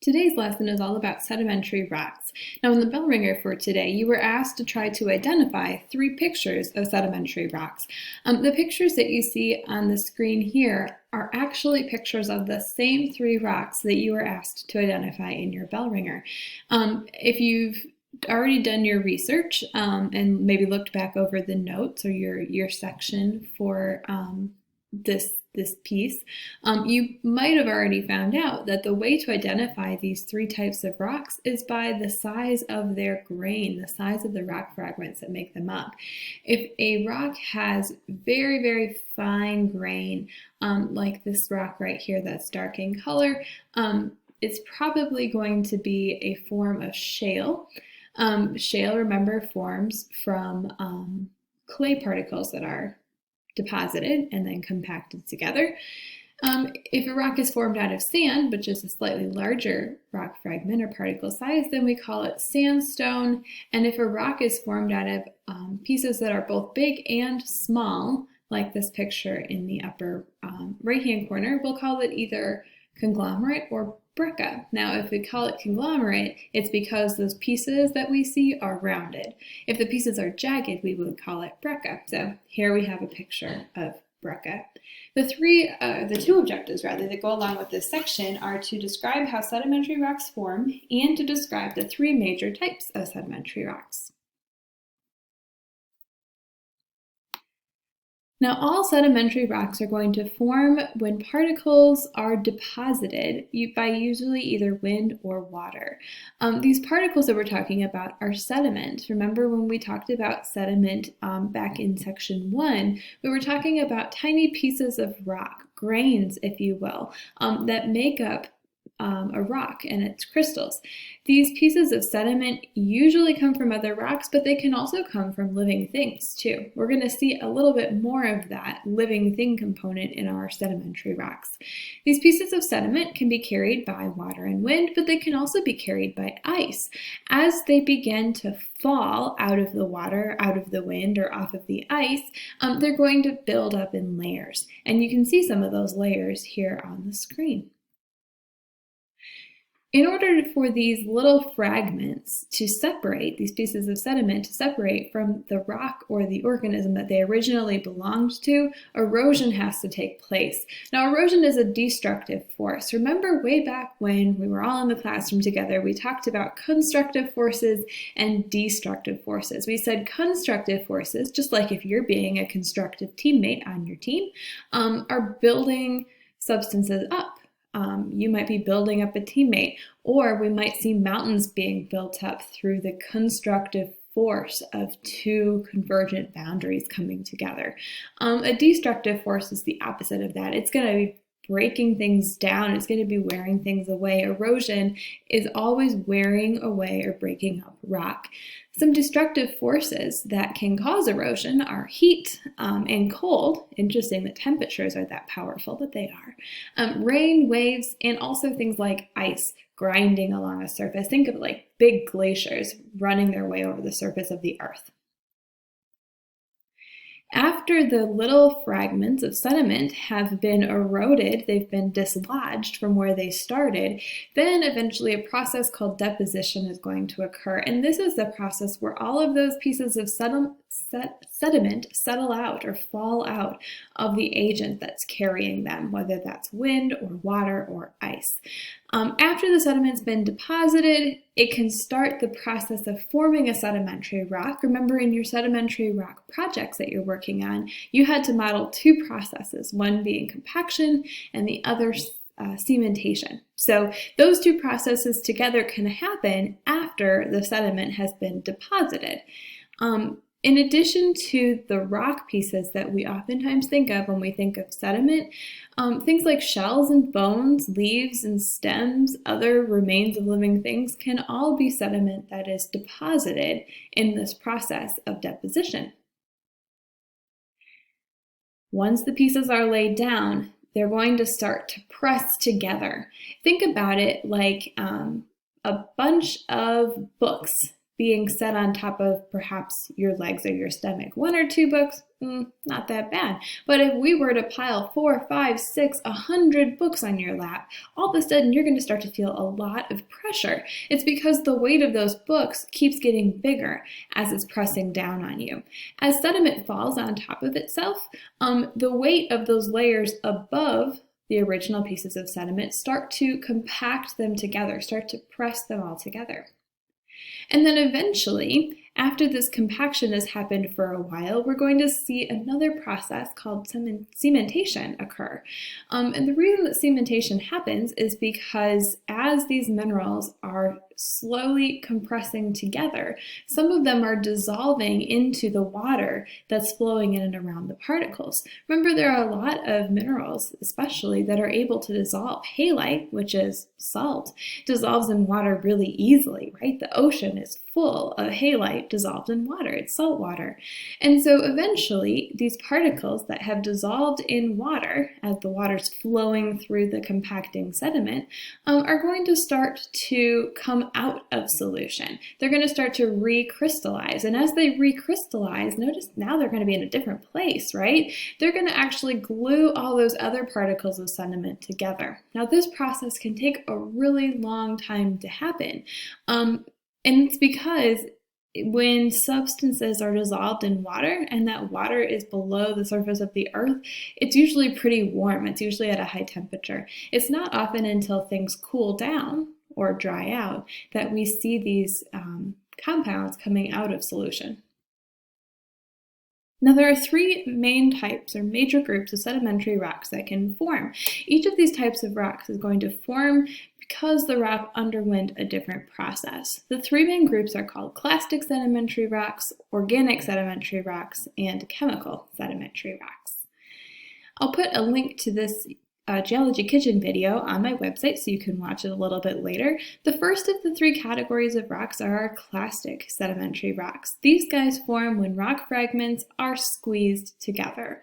Today's lesson is all about sedimentary rocks. Now, in the bell ringer for today, you were asked to try to identify 3 pictures of sedimentary rocks. The pictures that you see on the screen here are actually pictures of the same 3 rocks that you were asked to identify in your bell ringer. If you've already done your research and maybe looked back over the notes or your section for this piece, you might have already found out that the way to identify these 3 types of rocks is by the size of their grain, the size of the rock fragments that make them up. If a rock has very, very fine grain, like this rock right here that's dark in color, it's probably going to be a form of shale. Shale, remember, forms from clay particles that are deposited and then compacted together. If a rock is formed out of sand, which is a slightly larger rock fragment or particle size, then we call it sandstone. And if a rock is formed out of pieces that are both big and small, like this picture in the upper right-hand corner, we'll call it either conglomerate or breccia. Now, if we call it conglomerate, it's because those pieces that we see are rounded. If the pieces are jagged, we would call it breccia. So here we have a picture of breccia. The two objectives rather that go along with this section are to describe how sedimentary rocks form and to describe the 3 major types of sedimentary rocks. Now, all sedimentary rocks are going to form when particles are deposited by usually either wind or water. These particles that we're talking about are sediment. Remember when we talked about sediment back in section 1, we were talking about tiny pieces of rock, grains, if you will, that make up a rock and its crystals. These pieces of sediment usually come from other rocks, but they can also come from living things too. We're going to see a little bit more of that living thing component in our sedimentary rocks. These pieces of sediment can be carried by water and wind, but they can also be carried by ice. As they begin to fall out of the water, out of the wind, or off of the ice, they're going to build up in layers. And you can see some of those layers here on the screen. In order for these little fragments to separate, these pieces of sediment to separate from the rock or the organism that they originally belonged to, erosion has to take place. Now, erosion is a destructive force. Remember way back when we were all in the classroom together, we talked about constructive forces and destructive forces. We said constructive forces, just like if you're being a constructive teammate on your team, are building substances up. You might be building up a teammate, or we might see mountains being built up through the constructive force of 2 convergent boundaries coming together. A destructive force is the opposite of that. It's going to be breaking things down. It's going to be wearing things away. Erosion is always wearing away or breaking up rock. Some destructive forces that can cause erosion are heat and cold. Interesting that temperatures are that powerful, but they are. Rain, waves, and also things like ice grinding along a surface. Think of it like big glaciers running their way over the surface of the earth. After the little fragments of sediment have been eroded, they've been dislodged from where they started, then eventually a process called deposition is going to occur. And this is the process where all of those pieces of sediment settle out or fall out of the agent that's carrying them, whether that's wind or water or ice. After the sediment's been deposited, it can start the process of forming a sedimentary rock. Remember, in your sedimentary rock projects that you're working on, you had to model 2 processes, one being compaction and the other cementation. So those 2 processes together can happen after the sediment has been deposited. In addition to the rock pieces that we oftentimes think of when we think of sediment, things like shells and bones, leaves and stems, other remains of living things can all be sediment that is deposited in this process of deposition. Once the pieces are laid down, they're going to start to press together. Think about it like a bunch of books being set on top of perhaps your legs or your stomach. 1 or 2 books, not that bad. But if we were to pile 4, 5, 6, 100 books on your lap, all of a sudden you're going to start to feel a lot of pressure. It's because the weight of those books keeps getting bigger as it's pressing down on you. As sediment falls on top of itself, the weight of those layers above the original pieces of sediment start to compact them together, start to press them all together. And then eventually, after this compaction has happened for a while, we're going to see another process called cementation occur. And the reason that cementation happens is because as these minerals are slowly compressing together, some of them are dissolving into the water that's flowing in and around the particles. Remember, there are a lot of minerals, especially, that are able to dissolve. Halite, which is salt, dissolves in water really easily, right? The ocean is full of halite dissolved in water. It's salt water. And so eventually, these particles that have dissolved in water, as the water's flowing through the compacting sediment, are going to start to come out of solution. They're going to start to recrystallize. And as they recrystallize, notice now they're going to be in a different place, right? They're going to actually glue all those other particles of sediment together. Now, this process can take a really long time to happen. And it's because when substances are dissolved in water and that water is below the surface of the earth, it's usually pretty warm. It's usually at a high temperature. It's not often until things cool down or dry out that we see these compounds coming out of solution. Now, there are 3 main types or major groups of sedimentary rocks that can form. Each of these types of rocks is going to form because the rock underwent a different process. The 3 main groups are called clastic sedimentary rocks, organic sedimentary rocks, and chemical sedimentary rocks. I'll put a link to this Geology Kitchen video on my website so you can watch it a little bit later. The first of the 3 categories of rocks are our clastic sedimentary rocks. These guys form when rock fragments are squeezed together.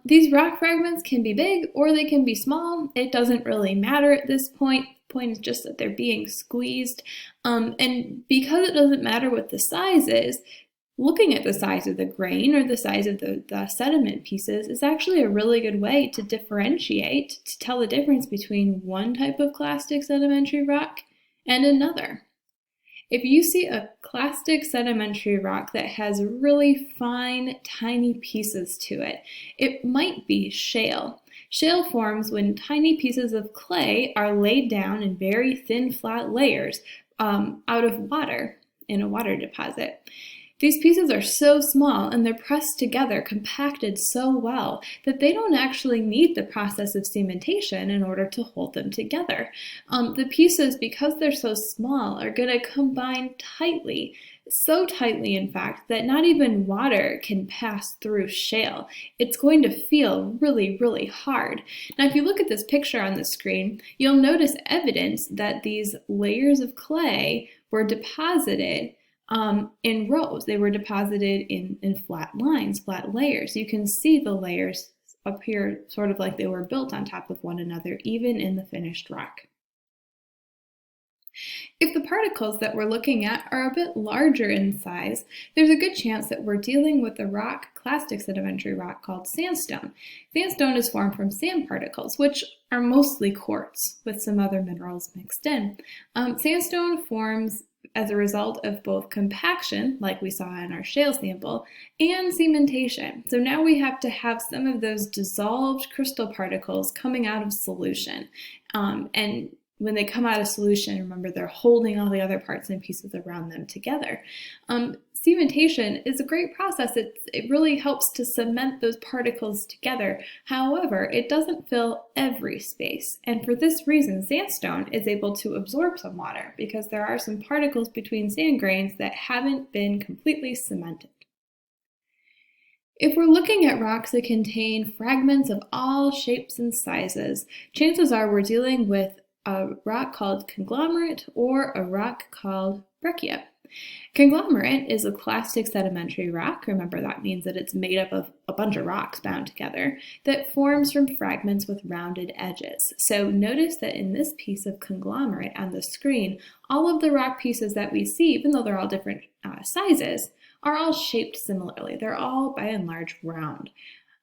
These rock fragments can be big or they can be small. It doesn't really matter at this point. The point is just that they're being squeezed. And because it doesn't matter what the size is, looking at the size of the grain or the size of the sediment pieces is actually a really good way to differentiate, to tell the difference between one type of clastic sedimentary rock and another. If you see a clastic sedimentary rock that has really fine, tiny pieces to it, it might be shale. Shale forms when tiny pieces of clay are laid down in very thin, flat layers out of water in a water deposit. These pieces are so small and they're pressed together, compacted so well, that they don't actually need the process of cementation in order to hold them together. The pieces, because they're so small, are going to combine tightly, so tightly in fact, that not even water can pass through shale. It's going to feel really, really hard. Now, if you look at this picture on the screen, you'll notice evidence that these layers of clay were deposited in rows. They were deposited in flat lines, flat layers. You can see the layers appear sort of like they were built on top of one another, even in the finished rock. If the particles that we're looking at are a bit larger in size, there's a good chance that we're dealing with a rock, clastic sedimentary rock called sandstone. Sandstone is formed from sand particles, which are mostly quartz with some other minerals mixed in. Sandstone forms as a result of both compaction, like we saw in our shale sample, and cementation. So now we have to have some of those dissolved crystal particles coming out of solution. And when they come out of solution, remember, they're holding all the other parts and pieces around them together. Cementation is a great process. It really helps to cement those particles together. However, it doesn't fill every space. And for this reason, sandstone is able to absorb some water because there are some particles between sand grains that haven't been completely cemented. If we're looking at rocks that contain fragments of all shapes and sizes, chances are we're dealing with a rock called conglomerate or a rock called breccia. Conglomerate is a clastic sedimentary rock. Remember, that means that it's made up of a bunch of rocks bound together that forms from fragments with rounded edges. So notice that in this piece of conglomerate on the screen, all of the rock pieces that we see, even though they're all different sizes, are all shaped similarly. They're all by and large round.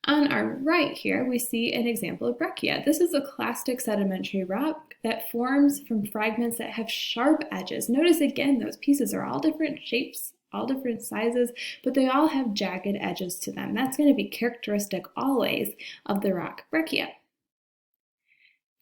On our right here, we see an example of breccia. This is a clastic sedimentary rock that forms from fragments that have sharp edges. Notice again, those pieces are all different shapes, all different sizes, but they all have jagged edges to them. That's going to be characteristic always of the rock breccia.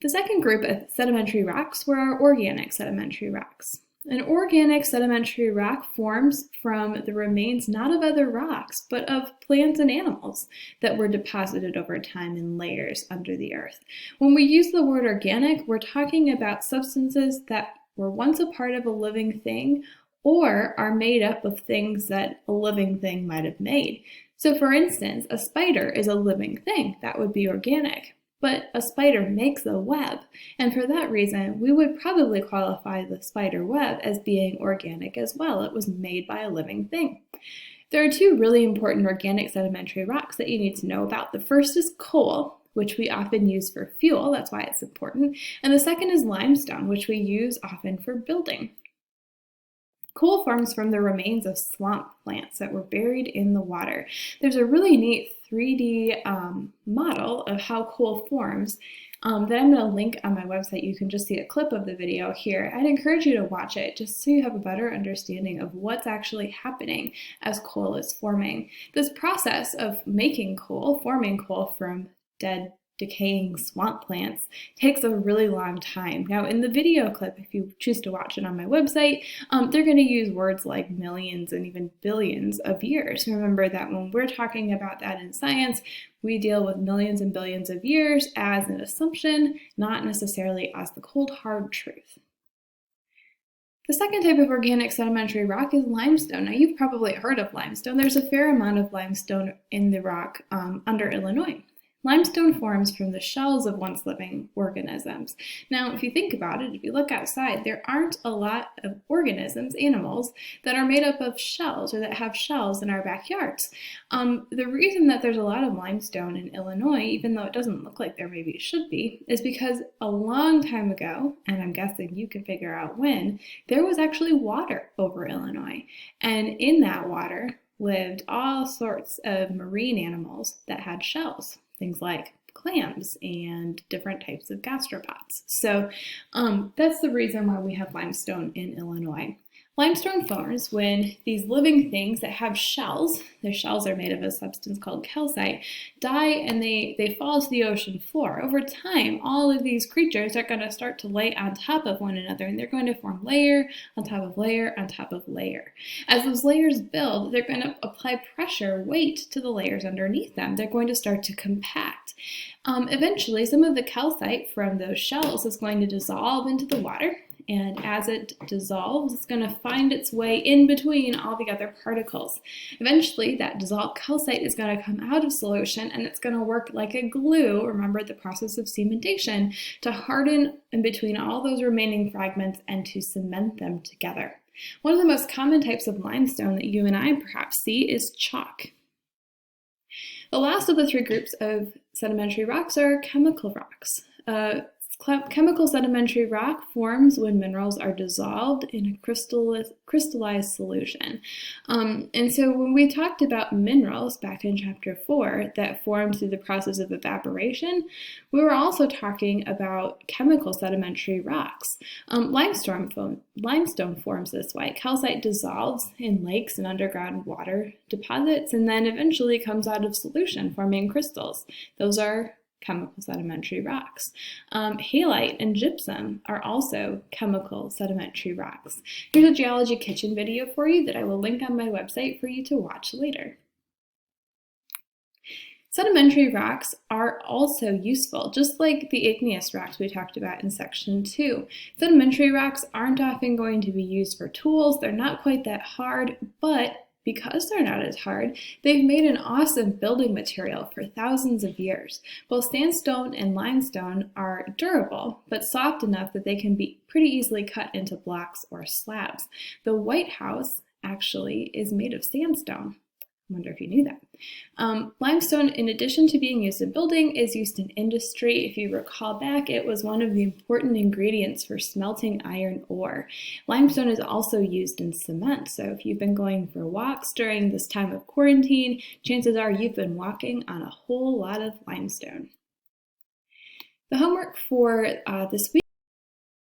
The second group of sedimentary rocks were our organic sedimentary rocks. An organic sedimentary rock forms from the remains not of other rocks, but of plants and animals that were deposited over time in layers under the earth. When we use the word organic, we're talking about substances that were once a part of a living thing or are made up of things that a living thing might have made. So for instance, a spider is a living thing. That would be organic. But a spider makes a web, and for that reason, we would probably qualify the spider web as being organic as well. It was made by a living thing. There are two really important organic sedimentary rocks that you need to know about. The first is coal, which we often use for fuel, that's why it's important, and the second is limestone, which we use often for building. Coal forms from the remains of swamp plants that were buried in the water. There's a really neat 3D model of how coal forms that I'm going to link on my website. You can just see a clip of the video here. I'd encourage you to watch it just so you have a better understanding of what's actually happening as coal is forming. This process of making coal, forming coal from dead decaying swamp plants, takes a really long time. Now in the video clip, if you choose to watch it on my website, they're going to use words like millions and even billions of years. Remember that when we're talking about that in science, we deal with millions and billions of years as an assumption, not necessarily as the cold hard truth. The second type of organic sedimentary rock is limestone. Now you've probably heard of limestone. There's a fair amount of limestone in the rock under Illinois. Limestone forms from the shells of once living organisms. Now, if you think about it, if you look outside, there aren't a lot of organisms, animals, that are made up of shells or that have shells in our backyards. The reason that there's a lot of limestone in Illinois, even though it doesn't look like there maybe should be, is because a long time ago, and I'm guessing you can figure out when, there was actually water over Illinois. And in that water lived all sorts of marine animals that had shells. Things like clams and different types of gastropods. So that's the reason why we have limestone in Illinois. Limestone forms when these living things that have shells, their shells are made of a substance called calcite, die and they fall to the ocean floor. Over time, all of these creatures are going to start to lay on top of one another, and they're going to form layer on top of layer on top of layer. As those layers build, they're going to apply pressure, weight to the layers underneath them. They're going to start to compact. Eventually, some of the calcite from those shells is going to dissolve into the water. And as it dissolves, it's going to find its way in between all the other particles. Eventually, that dissolved calcite is going to come out of solution, and it's going to work like a glue, remember the process of cementation, to harden in between all those remaining fragments and to cement them together. One of the most common types of limestone that you and I perhaps see is chalk. The last of the three groups of sedimentary rocks are chemical rocks. Chemical sedimentary rock forms when minerals are dissolved in a crystallized solution. And so when we talked about minerals back in chapter 4 that form through the process of evaporation, we were also talking about chemical sedimentary rocks. Limestone forms this way. Calcite dissolves in lakes and underground water deposits and then eventually comes out of solution, forming crystals. Those are chemical sedimentary rocks. Halite and gypsum are also chemical sedimentary rocks. Here's a Geology Kitchen video for you that I will link on my website for you to watch later. Sedimentary rocks are also useful, just like the igneous rocks we talked about in section 2. Sedimentary rocks aren't often going to be used for tools. They're not quite that hard, but because they're not as hard, they've made an awesome building material for thousands of years. Both sandstone and limestone are durable, but soft enough that they can be pretty easily cut into blocks or slabs. The White House actually is made of sandstone. I wonder if you knew that. Limestone, in addition to being used in building, is used in industry. If you recall back, it was one of the important ingredients for smelting iron ore. Limestone is also used in cement, so if you've been going for walks during this time of quarantine, chances are you've been walking on a whole lot of limestone. The homework for this week